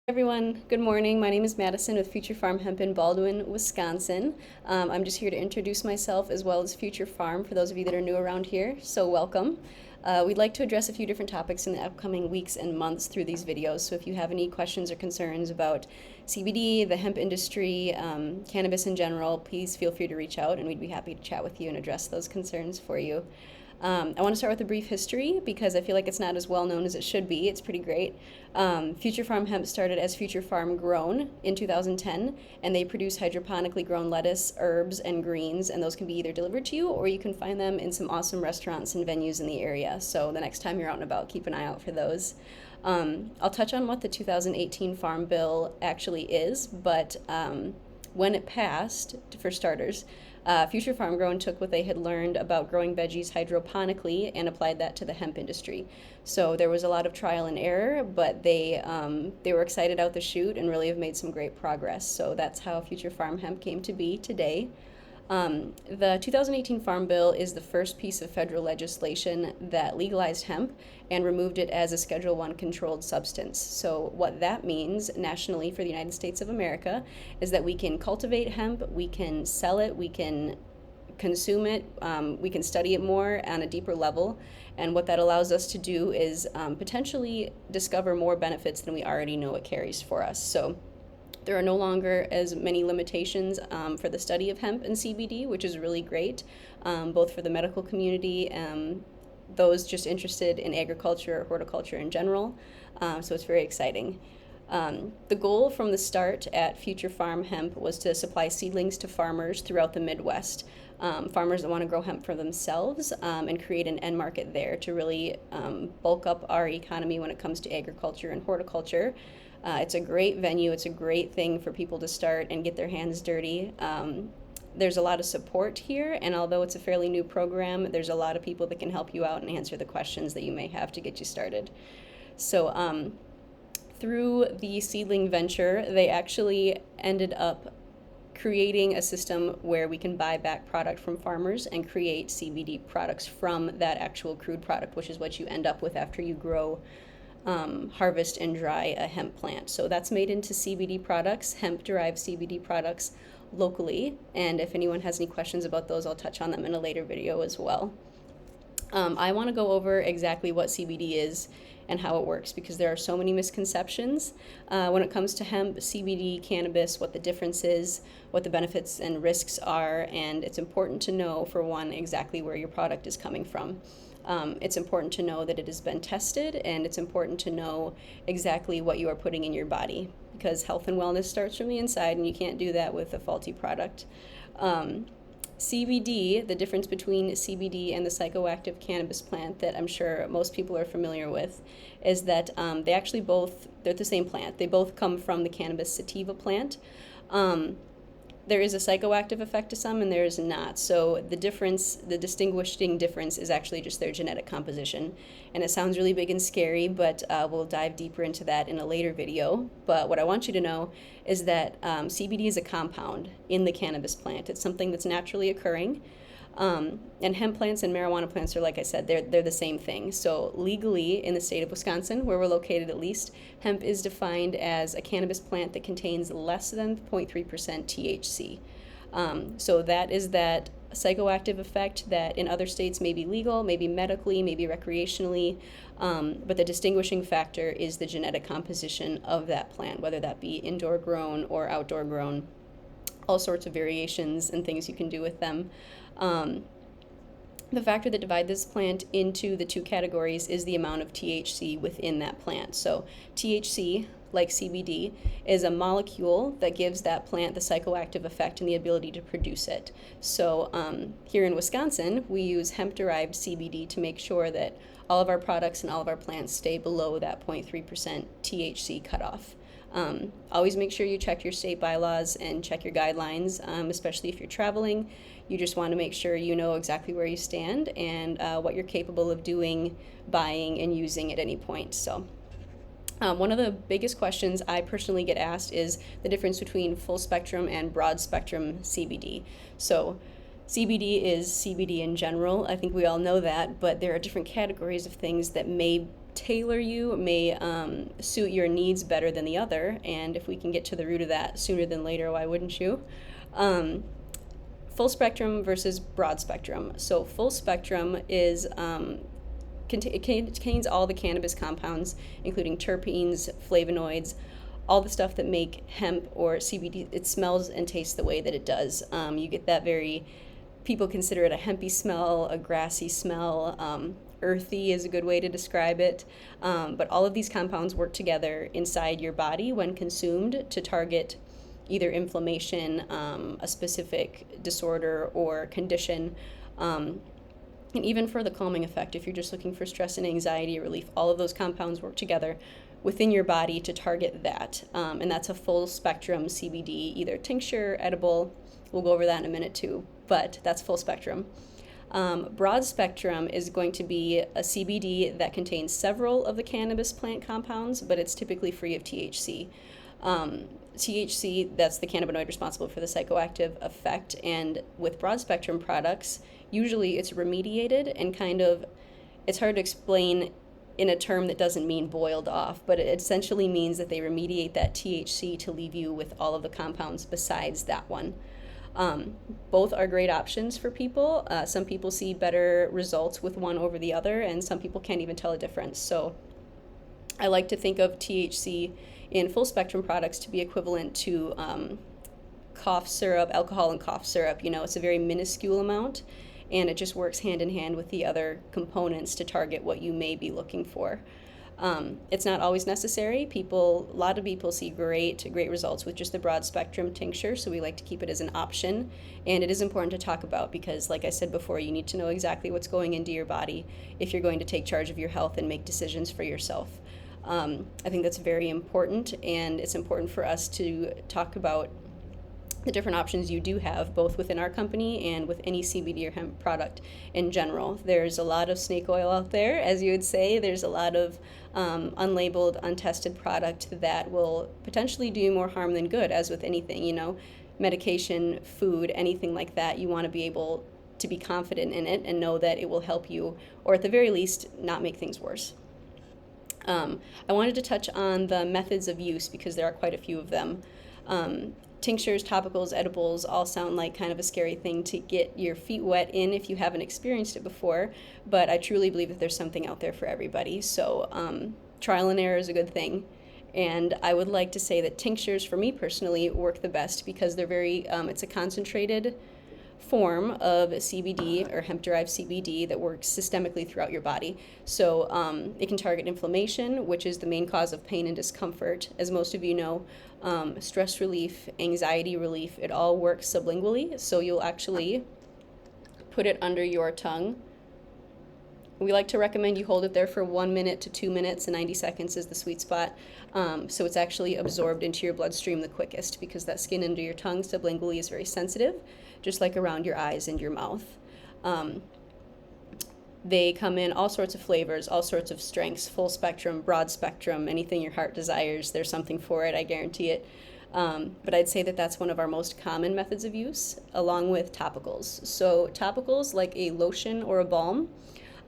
Everyone, good morning. My name is Madison with Future Farm Hemp in Baldwin, Wisconsin. I'm just here to introduce myself as well as Future Farm for those of you that are new around here, so welcome. We'd like to address a few different topics in the upcoming weeks and months through these videos, so if you have any questions or concerns about CBD, the hemp industry, cannabis in general, please feel free to reach out and we'd be happy to chat with you and address those concerns for you. I want to start with a brief history because I feel like it's not as well known as it should be. It's pretty great. Future Farm Hemp started as Future Farm Grown in 2010, and they produce hydroponically grown lettuce, herbs, and greens, and those can be either delivered to you or you can find them in some awesome restaurants and venues in the area. So the next time you're out and about, keep an eye out for those. I'll touch on what the 2018 Farm Bill actually is, but when it passed, for starters, Future Farm Grown took what they had learned about growing veggies hydroponically and applied that to the hemp industry. So there was a lot of trial and error, but they were excited out the chute and really have made some great progress. So that's how Future Farm Hemp came to be today. The 2018 Farm Bill is the first piece of federal legislation that legalized hemp and removed it as a Schedule I controlled substance. So what that means nationally for the United States of America is that we can cultivate hemp, we can sell it, we can consume it, we can study it more on a deeper level. And what that allows us to do is potentially discover more benefits than we already know it carries for us. So there are no longer as many limitations for the study of hemp and CBD, which is really great, both for the medical community and those just interested in agriculture or horticulture in general. So it's very exciting. The goal from the start at Future Farm Hemp was to supply seedlings to farmers throughout the Midwest. Farmers that want to grow hemp for themselves and create an end market there to really bulk up our economy when it comes to agriculture and horticulture. It's a great venue. It's a great thing for people to start and get their hands dirty. There's a lot of support here, and although it's a fairly new program, there's a lot of people that can help you out and answer the questions that you may have to get you started. So through the seedling venture, they actually ended up creating a system where we can buy back product from farmers and create CBD products from that actual crude product, which is what you end up with after you grow, harvest, and dry a hemp plant. So that's made into CBD products, hemp-derived CBD products locally. And if anyone has any questions about those, I'll touch on them in a later video as well. I want to go over exactly what CBD is and how it works because there are so many misconceptions when it comes to hemp, CBD, cannabis, what the difference is, what the benefits and risks are, and it's important to know, for one, exactly where your product is coming from. It's important to know that it has been tested, and it's important to know exactly what you are putting in your body because health and wellness starts from the inside, and you can't do that with a faulty product. CBD, the difference between CBD and the psychoactive cannabis plant that I'm sure most people are familiar with, is that they're the same plant. They both come from the cannabis sativa plant. There is a psychoactive effect to some and there is not. So the distinguishing difference is actually just their genetic composition. And it sounds really big and scary, but we'll dive deeper into that in a later video. But what I want you to know is that CBD is a compound in the cannabis plant. It's something that's naturally occurring. And hemp plants and marijuana plants are, like I said, they're the same thing. So legally in the state of Wisconsin, where we're located at least, hemp is defined as a cannabis plant that contains less than 0.3% THC. So that is that psychoactive effect that in other states may be legal, maybe medically, maybe recreationally, but the distinguishing factor is the genetic composition of that plant, whether that be indoor grown or outdoor grown. All sorts of variations and things you can do with them. The factor that divides this plant into the two categories is the amount of THC within that plant. So THC, like CBD, is a molecule that gives that plant the psychoactive effect and the ability to produce it. So here in Wisconsin, we use hemp-derived CBD to make sure that all of our products and all of our plants stay below that 0.3% THC cutoff. Always make sure you check your state bylaws and check your guidelines, especially if you're traveling. You just want to make sure you know exactly where you stand and what you're capable of doing, buying, and using at any point. So one of the biggest questions I personally get asked is the difference between full spectrum and broad spectrum CBD. So CBD is CBD in general. I think we all know that, but there are different categories of things that may tailor you, may suit your needs better than the other. And if we can get to the root of that sooner than later, why wouldn't you? Full spectrum versus broad spectrum. So full spectrum is it contains all the cannabis compounds, including terpenes, flavonoids, all the stuff that make hemp or CBD. It smells and tastes the way that it does. You get that people consider it a hempy smell, a grassy smell. Earthy is a good way to describe it. But all of these compounds work together inside your body when consumed to target either inflammation, a specific disorder or condition, and even for the calming effect. If you're just looking for stress and anxiety relief, all of those compounds work together within your body to target that. And that's a full spectrum CBD, either tincture, edible. We'll go over that in a minute too, but that's full spectrum. Broad spectrum is going to be a CBD that contains several of the cannabis plant compounds, but it's typically free of THC. THC, that's the cannabinoid responsible for the psychoactive effect, and with broad spectrum products, usually it's remediated and it's hard to explain in a term that doesn't mean boiled off, but it essentially means that they remediate that THC to leave you with all of the compounds besides that one. Both are great options for people. Some people see better results with one over the other, and some people can't even tell a difference. So I like to think of THC in full spectrum products to be equivalent to cough syrup, alcohol and cough syrup. It's a very minuscule amount, and it just works hand in hand with the other components to target what you may be looking for. It's not always necessary. A lot of people see great results with just the broad spectrum tincture, so we like to keep it as an option. And it is important to talk about because, like I said before, you need to know exactly what's going into your body if you're going to take charge of your health and make decisions for yourself. I think that's very important, and it's important for us to talk about the different options you do have, both within our company and with any CBD or hemp product in general. There's a lot of snake oil out there, as you would say. There's a lot of unlabeled, untested product that will potentially do more harm than good, as with anything, medication, food, anything like that. You want to be able to be confident in it and know that it will help you, or at the very least, not make things worse. I wanted to touch on the methods of use because there are quite a few of them. Tinctures, topicals, edibles all sound like kind of a scary thing to get your feet wet in if you haven't experienced it before, but I truly believe that there's something out there for everybody. So trial and error is a good thing. And I would like to say that tinctures, for me personally, work the best because they're it's a concentrated form of CBD or hemp-derived CBD that works systemically throughout your body. So it can target inflammation, which is the main cause of pain and discomfort. As most of you know, stress relief, anxiety relief, it all works sublingually. So you'll actually put it under your tongue. We like to recommend you hold it there for 1 minute to 2 minutes, and 90 seconds is the sweet spot. So it's actually absorbed into your bloodstream the quickest because that skin under your tongue sublingually is very sensitive, just like around your eyes and your mouth. They come in all sorts of flavors, all sorts of strengths, full spectrum, broad spectrum, anything your heart desires, there's something for it, I guarantee it. But I'd say that that's one of our most common methods of use, along with topicals. So topicals, like a lotion or a balm,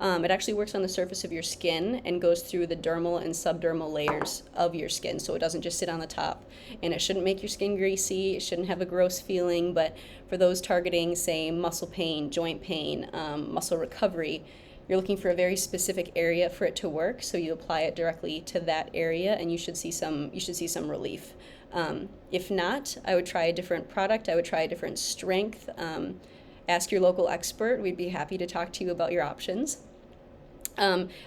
it actually works on the surface of your skin and goes through the dermal and subdermal layers of your skin, so it doesn't just sit on the top. And it shouldn't make your skin greasy, it shouldn't have a gross feeling, but for those targeting, say, muscle pain, joint pain, muscle recovery, you're looking for a very specific area for it to work, so you apply it directly to that area and you should see some relief. If not, I would try a different product, I would try a different strength. Ask your local expert, we'd be happy to talk to you about your options.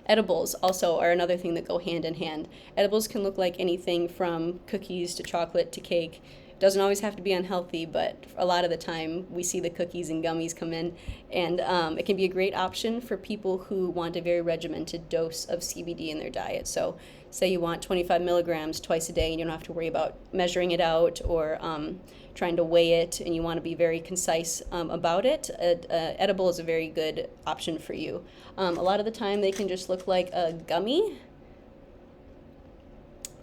Edibles also are another thing that go hand in hand. Edibles can look like anything from cookies to chocolate to cake. Doesn't always have to be unhealthy, but a lot of the time we see the cookies and gummies come in, and it can be a great option for people who want a very regimented dose of CBD in their diet. So say you want 25 milligrams twice a day and you don't have to worry about measuring it out or trying to weigh it, and you want to be very concise about it, edible is a very good option for you. A lot of the time they can just look like a gummy.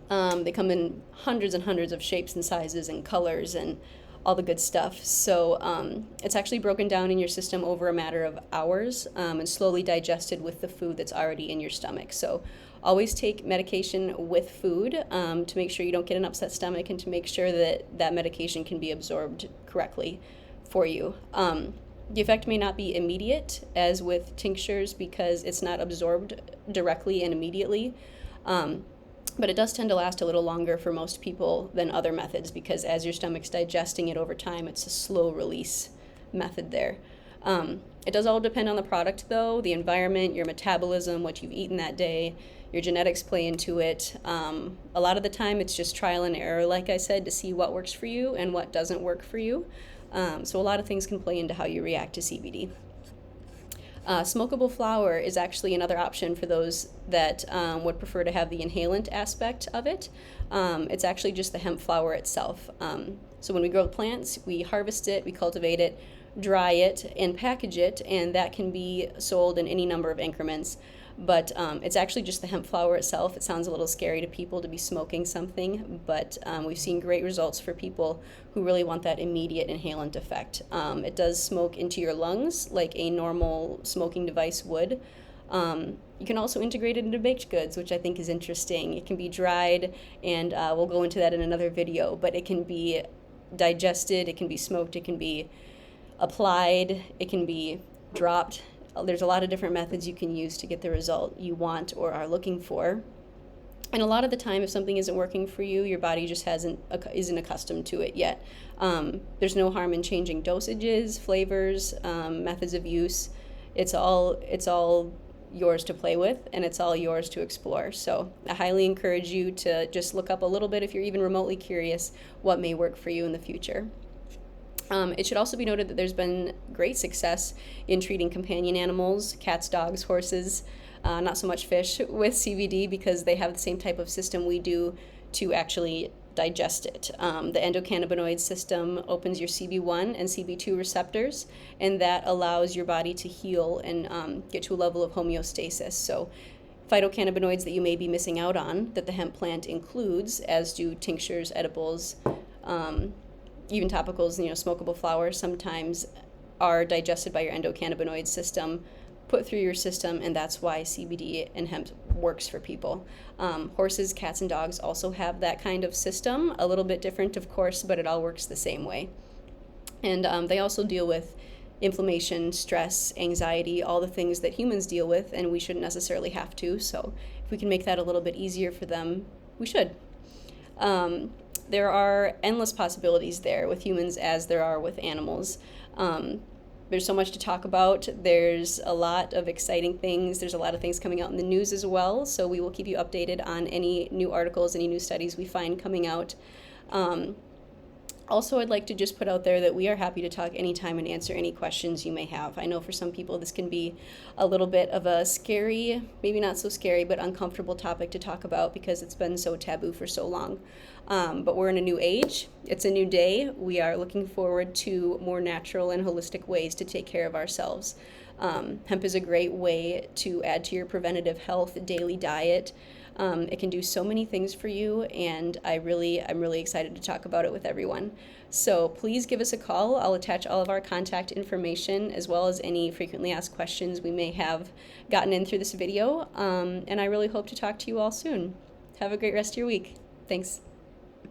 They come in hundreds and hundreds of shapes and sizes and colors and all the good stuff. So it's actually broken down in your system over a matter of hours and slowly digested with the food that's already in your stomach. So always take medication with food to make sure you don't get an upset stomach and to make sure that that medication can be absorbed correctly for you. The effect may not be immediate, as with tinctures, because it's not absorbed directly and immediately. But it does tend to last a little longer for most people than other methods, because as your stomach's digesting it over time, it's a slow release method there. It does all depend on the product, though, the environment, your metabolism, what you've eaten that day, your genetics play into it. A lot of the time, it's just trial and error, like I said, to see what works for you and what doesn't work for you. So a lot of things can play into how you react to CBD. Smokable flower is actually another option for those that would prefer to have the inhalant aspect of it. It's actually just the hemp flower itself. So when we grow the plants, we harvest it, we cultivate it, dry it, and package it, and that can be sold in any number of increments. But it's actually just the hemp flower itself. It sounds a little scary to people to be smoking something, but we've seen great results for people who really want that immediate inhalant effect. It does smoke into your lungs like a normal smoking device would. You can also integrate it into baked goods, which I think is interesting. It can be dried, and we'll go into that in another video, but it can be digested, it can be smoked, it can be applied, it can be dropped. There's a lot of different methods you can use to get the result you want or are looking for. And a lot of the time, if something isn't working for you, your body just isn't accustomed to it yet. There's no harm in changing dosages, flavors, methods of use. It's all yours to play with, and it's all yours to explore. So I highly encourage you to just look up a little bit, if you're even remotely curious, what may work for you in the future. It should also be noted that there's been great success in treating companion animals, cats, dogs, horses, not so much fish, with CBD, because they have the same type of system we do to actually digest it. The endocannabinoid system opens your CB1 and CB2 receptors, and that allows your body to heal and get to a level of homeostasis. So phytocannabinoids that you may be missing out on, that the hemp plant includes, as do tinctures, edibles, even topicals, smokable flowers, sometimes are digested by your endocannabinoid system, put through your system, and that's why CBD and hemp works for people. Horses, cats, and dogs also have that kind of system, a little bit different, of course, but it all works the same way. And they also deal with inflammation, stress, anxiety, all the things that humans deal with, and we shouldn't necessarily have to. So if we can make that a little bit easier for them, we should. There are endless possibilities there with humans as there are with animals. There's so much to talk about. There's a lot of exciting things. There's a lot of things coming out in the news as well, so we will keep you updated on any new articles, any new studies we find coming out. Also, I'd like to just put out there that we are happy to talk anytime and answer any questions you may have. I know for some people this can be a little bit of a scary, maybe not so scary, but uncomfortable topic to talk about because it's been so taboo for so long. But we're in a new age. It's a new day. We are looking forward to more natural and holistic ways to take care of ourselves. Hemp is a great way to add to your preventative health daily diet. It can do so many things for you, and I'm really excited to talk about it with everyone. So please give us a call. I'll attach all of our contact information as well as any frequently asked questions we may have gotten in through this video. And I really hope to talk to you all soon. Have a great rest of your week. Thanks.